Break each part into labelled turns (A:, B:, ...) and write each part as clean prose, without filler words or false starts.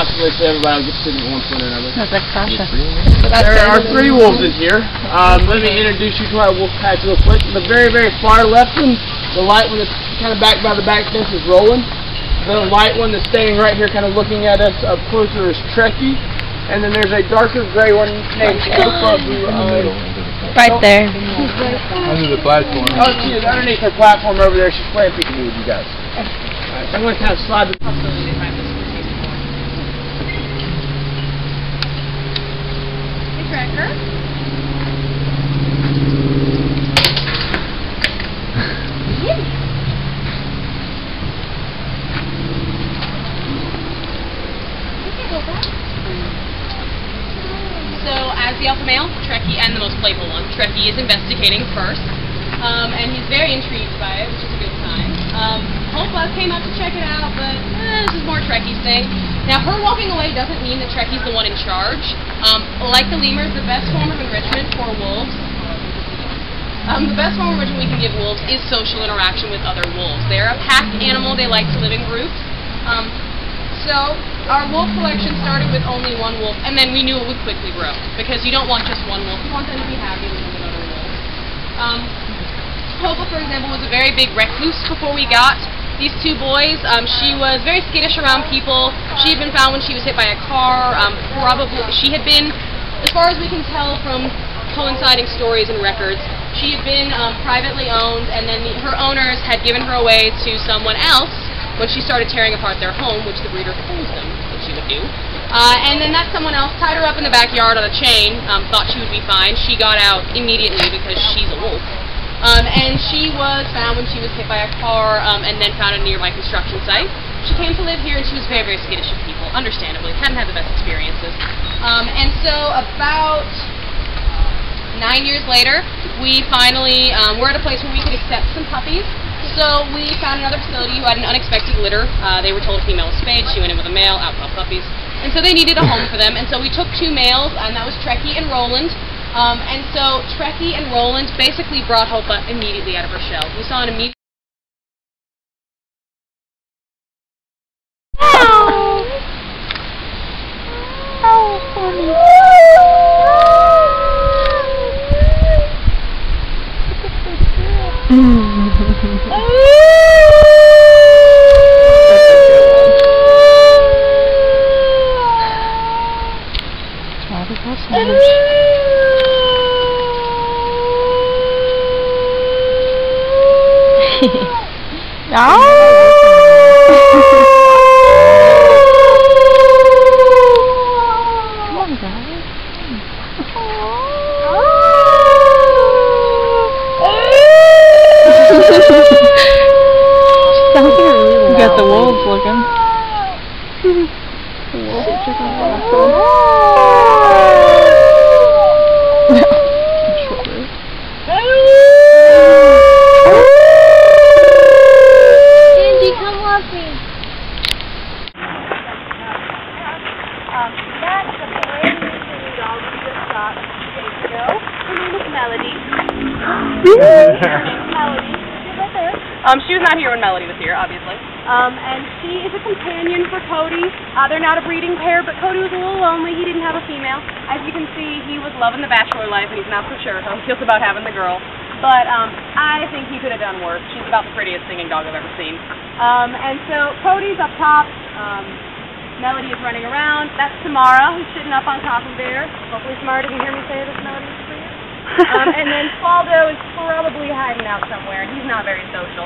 A: possibly so everybody will get to at one point or another.
B: That's like Sasha.
A: There are 3 wolves in here. Let me introduce you to our wolf pack real quick. The very, very far left one, the light one that's kind of back by the back fence is Roland. The light one that's standing right here kind of looking at us up closer is Trekkie. And then there's a darker gray one named Alpha who
B: right there.
C: Under the platform.
A: Oh, she is underneath her platform over there. She's playing peekaboo with you guys. Alright, so I'm going to kind of slide the...
D: Hey, Cracker.
E: So, as the alpha male, Trekkie, and the most playful one, Trekkie is investigating first, and he's very intrigued by it, which is a good sign. Hope came out to check it out, but this is more Trekkie's thing. Now, her walking away doesn't mean that Trekkie's the one in charge. Like the lemurs, the best form of enrichment for wolves, we can give wolves is social interaction with other wolves. They're a pack animal. They like to live in groups. So our wolf collection started with only 1 wolf, and then we knew it would quickly grow, because you don't want just 1 wolf. You want them to be happy living with other wolves. Hopa, for example, was a very big recluse before we got these 2 boys. She was very skittish around people. She had been found when she was hit by a car. She had been, as far as we can tell from coinciding stories and records, she had been privately owned, and then her owners had given her away to someone else when she started tearing apart their home, which the breeder told them that she would do. And then that someone else tied her up in the backyard on a chain, thought she would be fine. She got out immediately because she's a wolf. And she was found when she was hit by a car, and then found at a nearby construction site. She came to live here, and she was very, very skittish of people, understandably. Hadn't had the best experiences. And so about 9 years later, we finally were at a place where we could accept some puppies. So we found another facility who had an unexpected litter. They were told a female was spayed. She went in with a male, outlaw puppies. And so they needed a home for them. And so we took 2 males, and that was Trekkie and Roland. And so Trekkie and Roland basically brought Hopa immediately out of her shell. We saw an immediate...
B: You got the wolves looking. The wolves are checking out.
D: Andy, come with me. That's a brand new singing dog we just got 2 days ago. Her name is Melody. Melody. She's right there.
E: she was not here when Melody was here, obviously.
D: And she is a companion for Cody. They're not a breeding pair, but Cody was a little lonely. He didn't have a female. As you can see, he was loving the bachelor life, and he's not so sure how he feels about having the girl. But I think he could have done worse. She's about the prettiest singing dog I've ever seen. And so Cody's up top. Melody is running around. That's Tamara, who's sitting up on top of there. Hopefully Tamara doesn't hear me say this, Melody is clear. And then Faldo is probably hiding out somewhere. He's not very social.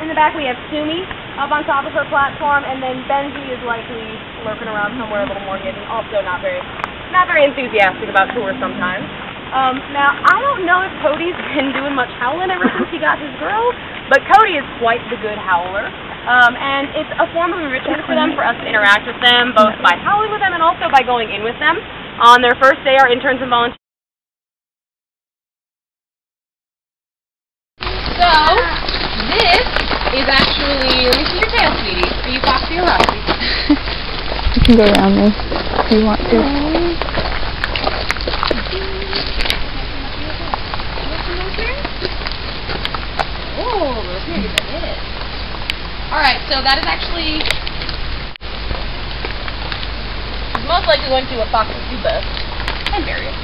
D: In the back we have Sumi up on top of her platform, and then Benji is likely lurking around somewhere a little more hidden, also not very enthusiastic about tours sometimes. Now, I don't know if Cody's been doing much howling ever since he got his girl, but Cody is quite the good howler. And it's a form of enrichment for them, for us to interact with them, both by howling with them and also by going in with them. On their first day, our interns and volunteers. So, this is actually, let me see your tail, sweetie. Are you Foxy or Roxy?
B: You can go around me if you want to.
E: Oh, those maybe that is. Alright, so that is actually
D: most likely going to do what foxes do best, and bury it.